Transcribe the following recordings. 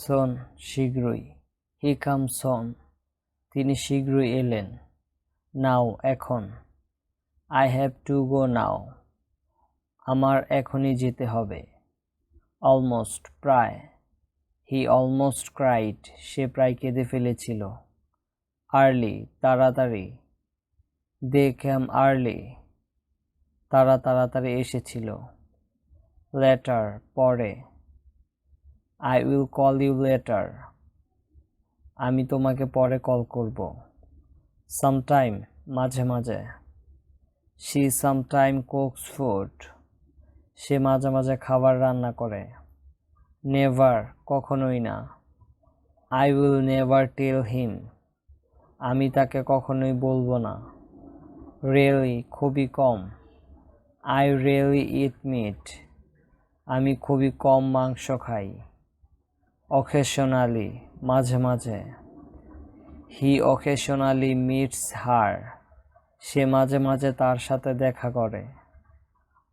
soon, শীঘ্রই। He comes soon, তিনি শীঘ্রই এলেন। Now, এখন। I have to go now, আমার এখনই যেতে হবে। Almost, প্রায়। He almost cried, সে প্রায় কেঁদে ফেলেছিল। Early, তাড়াতাড়ি। They came early, তারা তাড়াতাড়ি এসেছিল। Later, পরে। I will call you later, আমি তোমাকে পরে কল করব। Sometime, মাঝে মাঝে। She sometime cooks food, সে মাঝে মাঝে খাবার রান্না করে। Never, কখনোই না। I will never tell him, আমি তাকে কখনোই বলবো না। Really, খুবই কম। I rarely eat meat, আমি খুবই কম মাংস খাই। Occasionally, মাঝে মাঝে। He occasionally meets her, সে মাঝে মাঝে তার সাথে দেখা করে।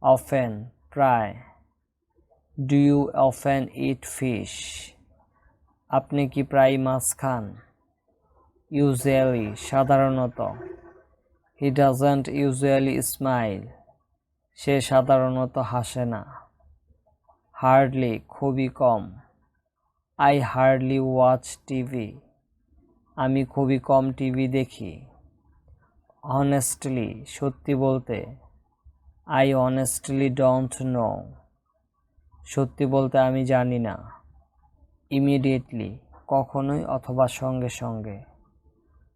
Often, প্রায়। Do you often eat fish, আপনি কি প্রায় মাছ খান? Usually, সাধারণত। He doesn't usually smile, সে সাধারণত হাসে না। Hardly, খুবই কম। I hardly watch TV, আমি খুবই কম টিভি দেখি। Honestly, সত্যি বলতে। I honestly don't know, সত্যি বলতে আমি জানি না। Immediately, কখনোই অথবা সঙ্গে সঙ্গে।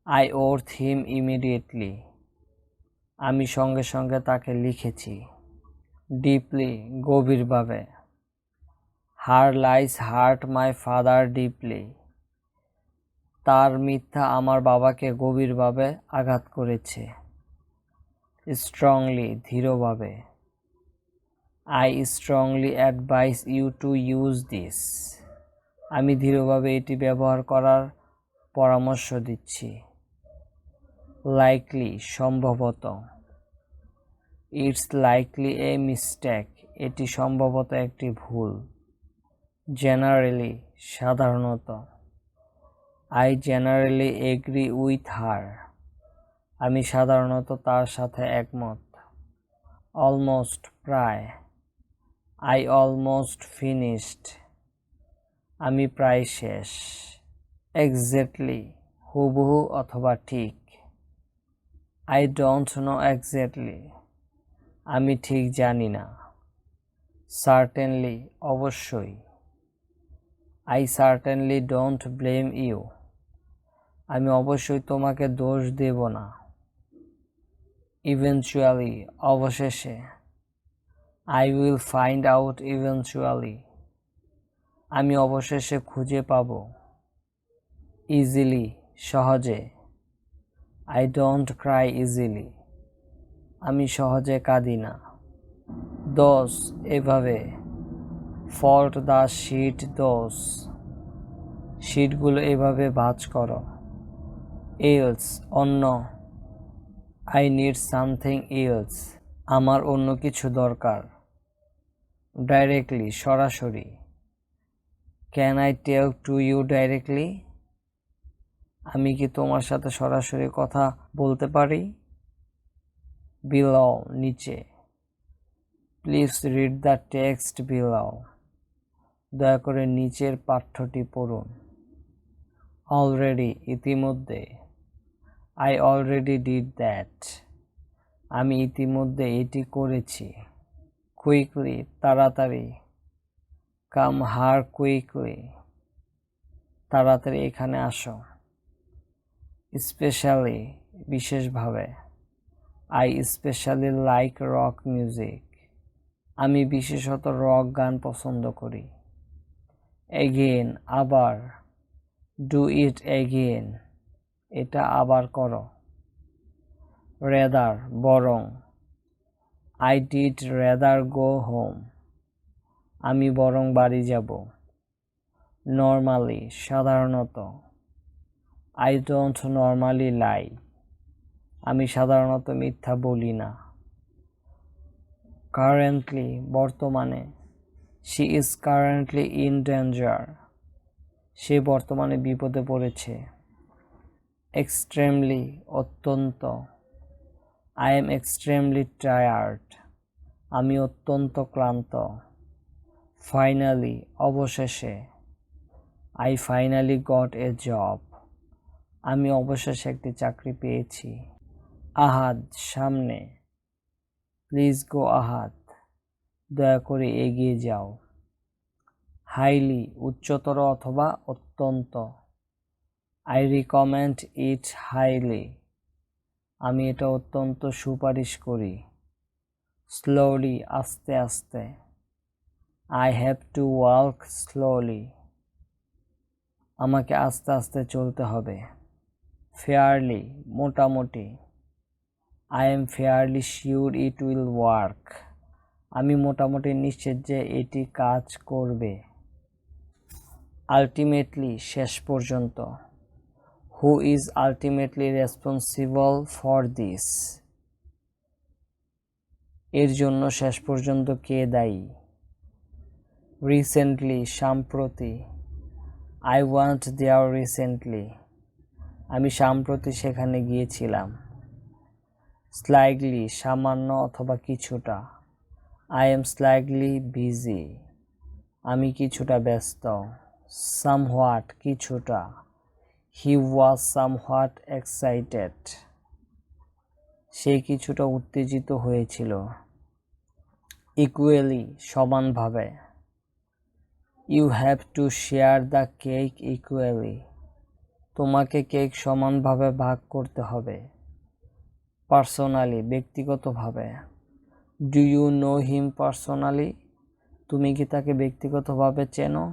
I wrote him immediately, আমি সঙ্গে সঙ্গে তাকে লিখেছি। Deeply, গভীরভাবে। Her lies hurt my father deeply, তার মিথ্যা আমার বাবাকে গভীরভাবে আঘাত করেছে। Strongly, দৃঢ়ভাবে। I strongly advise you to use this, আমি দৃঢ়ভাবে এটি ব্যবহার করার পরামর্শ দিচ্ছি। Likely, সম্ভবত। It's likely a mistake, এটি সম্ভবত একটি ভুল। Generally, সাধারণত। I generally agree with her, আমি সাধারণত তার সাথে একমত। Almost, প্রায়। I almost finished, আমি প্রায় শেষ। Exactly, হুবহু অথবা ঠিক। I don't know exactly, আমি ঠিক জানি না। Certainly, অবশ্যই। I certainly don't blame you, আমি অবশ্যই তোমাকে দোষ দেব না। Eventually, অবশেষে। I will find out eventually, আমি অবশেষে খুঁজে পাব। Easily, সহজে। I don't cry easily, আমি সহজে কাঁদি না। Thus, এভাবে। Fold the sheet thus, শীটগুলো এভাবে ভাঁজ করো। Else, অন্য। I need something else, আমার অন্য কিছু দরকার। Directly, সরাসরি। Can I talk to you directly, আমি কি তোমার সাথে সরাসরি কথা বলতে পারি? Below, নিচে। Please read the text below, দয়া করে নিচের পাঠ্যটি পড়ুন। Already, ইতিমধ্যে। I already did that, আমি ইতিমধ্যে এটি করেছি। Quickly, তাড়াতাড়ি। Come here quickly, তাড়াতাড়ি এখানে আসো। Especially, বিশেষভাবে। I especially like rock music, আমি বিশেষত রক গান পছন্দ করি। Again, আবার। Do it again, এটা আবার করো। Rather, বরং। I did rather go home, আমি বরং বাড়ি যাব। Normally, সাধারণত। I don't normally lie, আমি সাধারণত মিথ্যা বলি না। Currently, বর্তমানে। She is currently in danger, সে বর্তমানে বিপদে পড়েছে। এক্সট্রিমলি, অত্যন্ত। আই এম এক্সট্রিমলি টায়ার্ড, আমি অত্যন্ত ক্লান্ত। ফাইনালি, অবশেষে। I finally got a job, আমি অবশেষে একটি চাকরি পেয়েছি। আহাদ, সামনে। প্লিজ গো আহাদ, দয়া করে এগিয়ে যাও। হাইলি, উচ্চতর অথবা অত্যন্ত। আই রিকমেন্ড ইট হাইলি, আমি এটা অত্যন্ত সুপারিশ করি। স্লোলি, আস্তে আস্তে। I have to walk slowly, আমাকে আস্তে আস্তে চলতে হবে। ফেয়ারলি, মোটামুটি। I am fairly sure it will work, আমি মোটামুটি নিশ্চিত যে এটি কাজ করবে। আলটিমেটলি, শেষ পর্যন্ত। Who is ultimately responsible for this, এর জন্য শেষ পর্যন্ত কে দায়ী। রিসেন্টলি, সাম্প্রতি। আই ওয়ান্ট দেয়ার রিসেন্টলি, আমি সাম্প্রতি সেখানে গিয়েছিলাম। স্লাইগলি, সামান্য অথবা কিছুটা। আই এম স্লাইগলি বিজি, আমি কিছুটা ব্যস্ত। সামহোয়াট, কিছুটা। হি ওয়াজ সামহোয়াট এক্সাইটেড, সে কিছুটা উত্তেজিত হয়েছিল। ইকুয়ালি, সমানভাবে। You have to share the cake equally, তোমাকে কেক সমানভাবে ভাগ করতে হবে। পার্সোনালি, ব্যক্তিগতভাবে। Do you know him personally, তুমি কি তাকে ব্যক্তিগতভাবে চেনো?